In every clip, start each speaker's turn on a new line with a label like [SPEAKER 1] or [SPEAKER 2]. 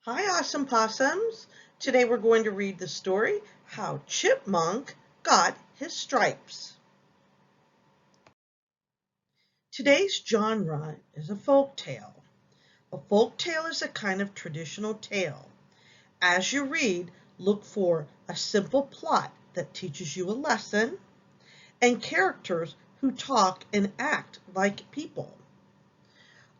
[SPEAKER 1] Hi, awesome possums. Today we're going to read the story, How Chipmunk Got His Stripes. Today's genre is a folk tale. A folk tale is a kind of traditional tale. As you read, look for a simple plot that teaches you a lesson and characters who talk and act like people.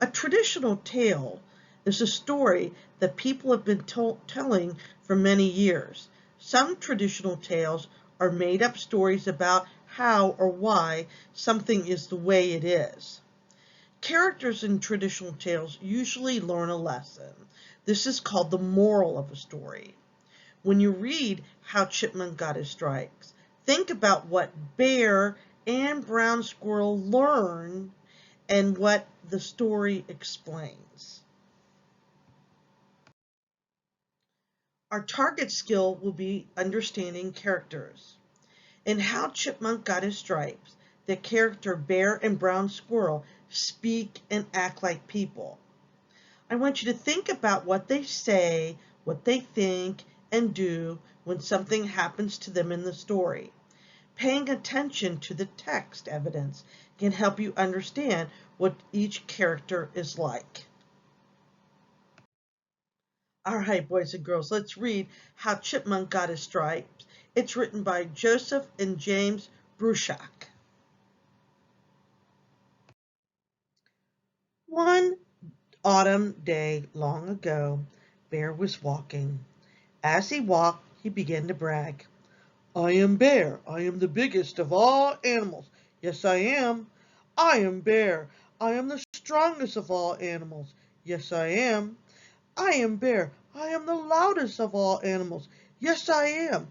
[SPEAKER 1] A traditional tale is a story that people have been telling for many years. Some traditional tales are made up stories about how or why something is the way it is. Characters in traditional tales usually learn a lesson. This is called the moral of a story. When you read How Chipmunk Got His Stripes, think about what Bear and Brown Squirrel learn and what the story explains. Our target skill will be understanding characters. In How Chipmunk Got His Stripes, the character Bear and Brown Squirrel speak and act like people. I want you to think about what they say, what they think, and do when something happens to them in the story. Paying attention to the text evidence can help you understand what each character is like. All right, boys and girls, let's read How Chipmunk Got His Stripes. It's written by Joseph and James Bruchac. One autumn day long ago, Bear was walking. As he walked, he began to brag. I am Bear. I am the biggest of all animals. Yes, I am. I am Bear. I am the strongest of all animals. Yes, I am. I am Bear. I am the loudest of all animals. Yes, I am.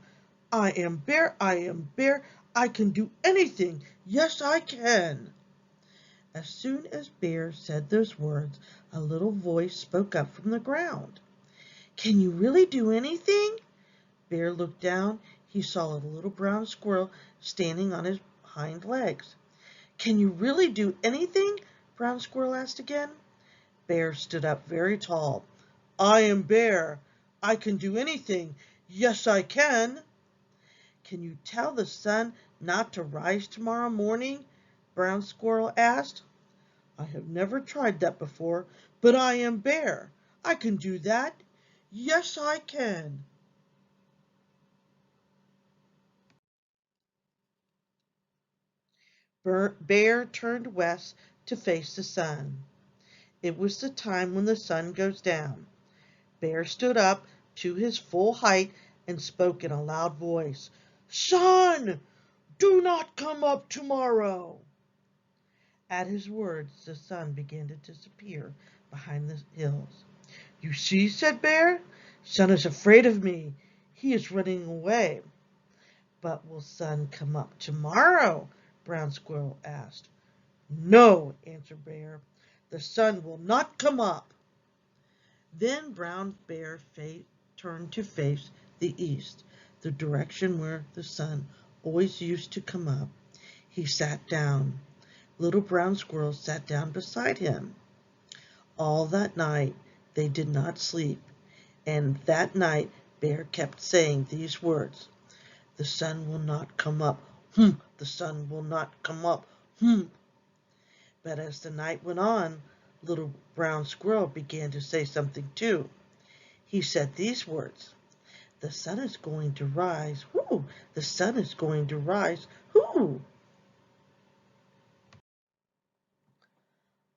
[SPEAKER 1] I am Bear. I am Bear. I can do anything. Yes, I can. As soon as Bear said those words, a little voice spoke up from the ground. Can you really do anything? Bear looked down. He saw a little brown squirrel standing on his hind legs. Can you really do anything? Brown Squirrel asked again. Bear stood up very tall. I am Bear. I can do anything. Yes, I can. Can you tell the sun not to rise tomorrow morning? Brown Squirrel asked. I have never tried that before, but I am Bear. I can do that. Yes, I can. Bear turned west to face the sun. It was the time when the sun goes down. Bear stood up to his full height and spoke in a loud voice. Sun, do not come up tomorrow. At his words, the sun began to disappear behind the hills. You see, said Bear, Sun is afraid of me. He is running away. But will Sun come up tomorrow? Brown Squirrel asked. No, answered Bear. The sun will not come up. Then Brown Bear turned to face the east, the direction where the sun always used to come up. He sat down. Little Brown Squirrel sat down beside him. All that night they did not sleep, and that night Bear kept saying these words. The sun will not come up. The sun will not come up. But as the night went on, Little Brown Squirrel began to say something too. He said these words. The sun is going to rise. Whoo! The sun is going to rise. Whoo!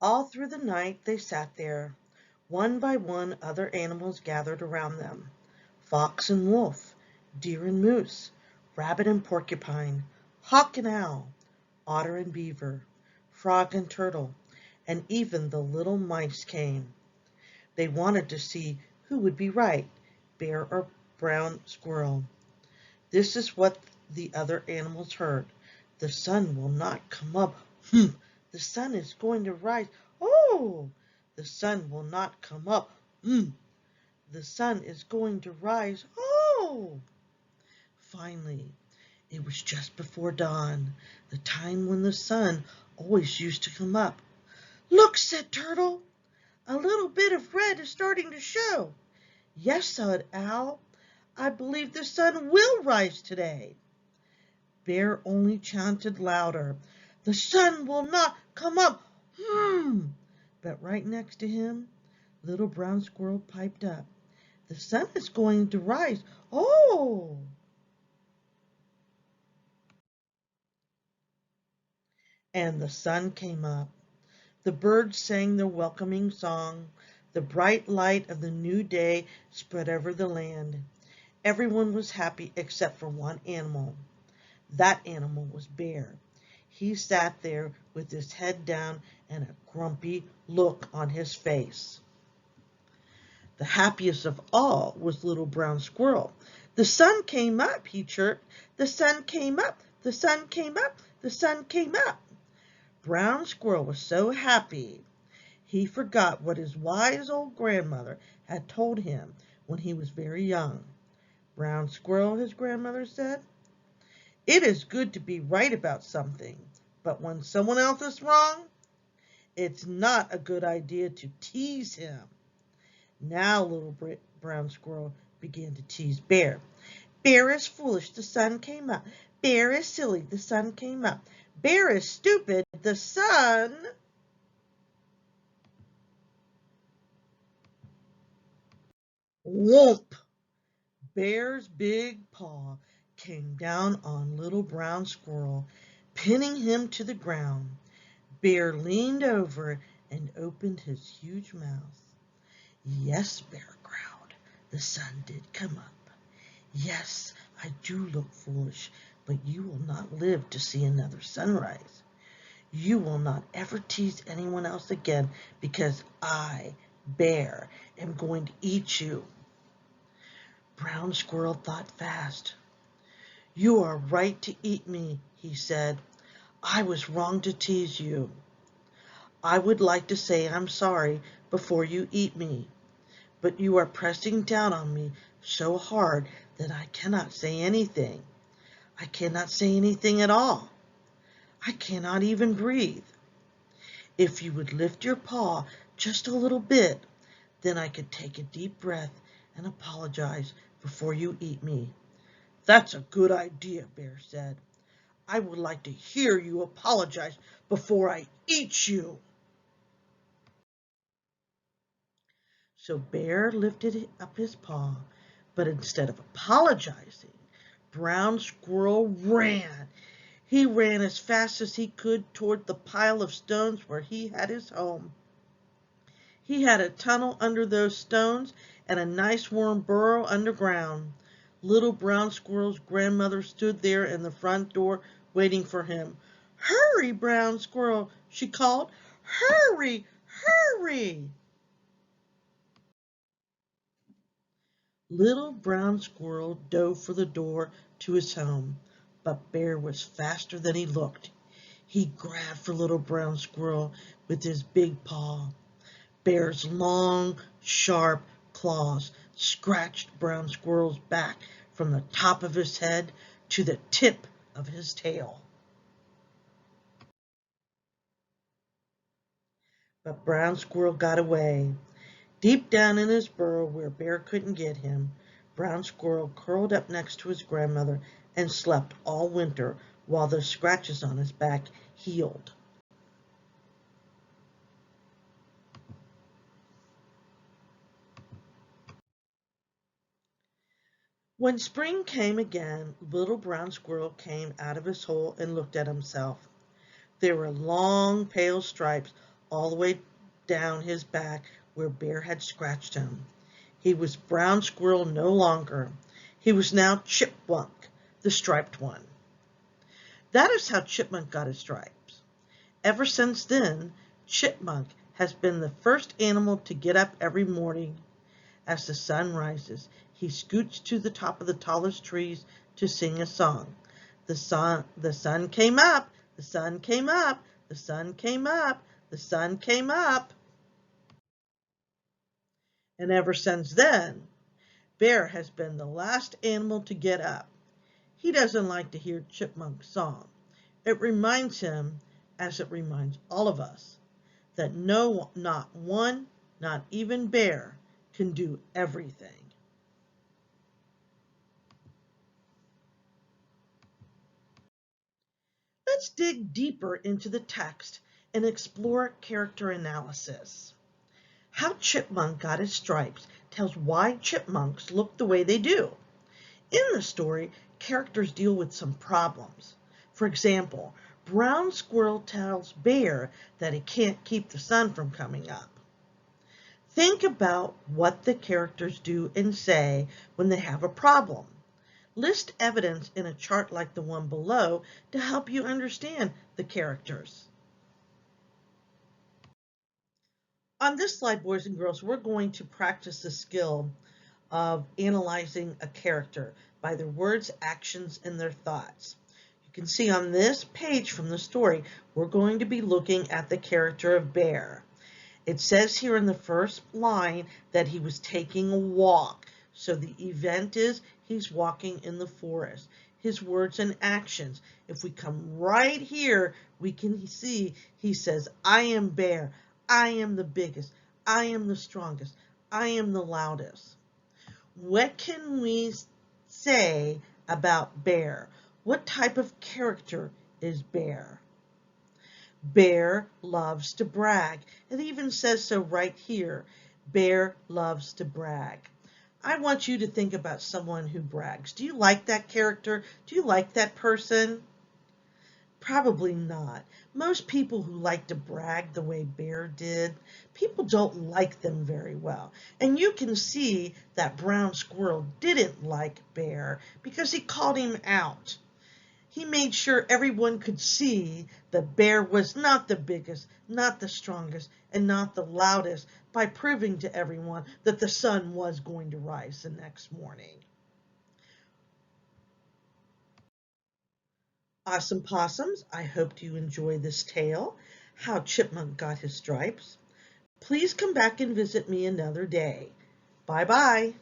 [SPEAKER 1] All through the night they sat there. One by one other animals gathered around them. Fox and wolf, deer and moose, rabbit and porcupine, hawk and owl, otter and beaver, frog and turtle, and even the little mice came. They wanted to see who would be right, Bear or Brown Squirrel. This is what the other animals heard. The sun will not come up. The sun is going to rise. Oh! The sun will not come up. The sun is going to rise. Oh! Finally, it was just before dawn, the time when the sun always used to come up. Look, said Turtle. A little bit of red is starting to show. Yes, said Owl. I believe the sun will rise today. Bear only chanted louder, the sun will not come up. But right next to him, Little Brown Squirrel piped up, the sun is going to rise. Oh! And the sun came up. The birds sang their welcoming song. The bright light of the new day spread over the land. Everyone was happy except for one animal. That animal was Bear. He sat there with his head down and a grumpy look on his face. The happiest of all was Little Brown Squirrel. The sun came up, he chirped. The sun came up, the sun came up, the sun came up. Brown Squirrel was so happy he forgot what his wise old grandmother had told him when he was very young. Brown Squirrel, his grandmother said, it is good to be right about something, but when someone else is wrong, it's not a good idea to tease him. Now Little Brown Squirrel began to tease Bear. Bear is foolish, the sun came up. Bear is silly, the sun came up. Bear is stupid, the sun... Whoomp! Bear's big paw came down on Little Brown Squirrel, pinning him to the ground. Bear leaned over and opened his huge mouth. Yes, Bear growled, the sun did come up. Yes, I do look foolish, but you will not live to see another sunrise. You will not ever tease anyone else again because I, Bear, am going to eat you. Brown Squirrel thought fast. You are right to eat me, he said. I was wrong to tease you. I would like to say I'm sorry before you eat me, but you are pressing down on me so hard that I cannot say anything. I cannot say anything at all. I cannot even breathe. If you would lift your paw just a little bit, then I could take a deep breath and apologize before you eat me. That's a good idea, Bear said. I would like to hear you apologize before I eat you. So Bear lifted up his paw, but instead of apologizing, Brown Squirrel ran. He ran as fast as he could toward the pile of stones where he had his home. He had a tunnel under those stones and a nice warm burrow underground. Little Brown Squirrel's grandmother stood there in the front door waiting for him. Hurry, Brown Squirrel, she called. Hurry, hurry. Little Brown Squirrel dove for the door to his home, but Bear was faster than he looked. He grabbed for Little Brown Squirrel with his big paw. Bear's long, sharp claws scratched Brown Squirrel's back from the top of his head to the tip of his tail. But Brown Squirrel got away. Deep down in his burrow where Bear couldn't get him, Brown Squirrel curled up next to his grandmother and slept all winter while the scratches on his back healed. When spring came again, Little Brown Squirrel came out of his hole and looked at himself. There were long, pale stripes all the way down his back where Bear had scratched him. He was Brown Squirrel no longer. He was now Chipmunk, the striped one. That is how Chipmunk got his stripes. Ever since then, Chipmunk has been the first animal to get up every morning. As the sun rises, he scoots to the top of the tallest trees to sing a song. The sun came up, the sun came up, the sun came up, the sun came up. And ever since then, Bear has been the last animal to get up. He doesn't like to hear Chipmunk's song. It reminds him, as it reminds all of us, that not one, not even Bear, can do everything. let's dig deeper into the text and explore character analysis. How Chipmunk Got His Stripes tells why chipmunks look the way they do. In the story, characters deal with some problems. For example, Brown Squirrel tells Bear that he can't keep the sun from coming up. Think about what the characters do and say when they have a problem. List evidence in a chart like the one below to help you understand the characters. On this slide, boys and girls, we're going to practice the skill of analyzing a character by their words, actions, and their thoughts. You can see on this page from the story, we're going to be looking at the character of Bear. It says here in the first line that he was taking a walk. So the event is he's walking in the forest. His words and actions. If we come right here, we can see he says, I am Bear. I am the biggest. I am the strongest. I am the loudest. What can we say about Bear? What type of character is Bear? Bear loves to brag. It even says so right here. Bear loves to brag. I want you to think about someone who brags. Do you like that character? Do you like that person? Probably not. Most people who like to brag the way Bear did, people don't like them very well. And you can see that Brown Squirrel didn't like Bear because he called him out. He made sure everyone could see that Bear was not the biggest, not the strongest, and not the loudest by proving to everyone that the sun was going to rise the next morning. Awesome possums, I hope you enjoy this tale, How Chipmunk Got His Stripes. Please come back and visit me another day. Bye-bye.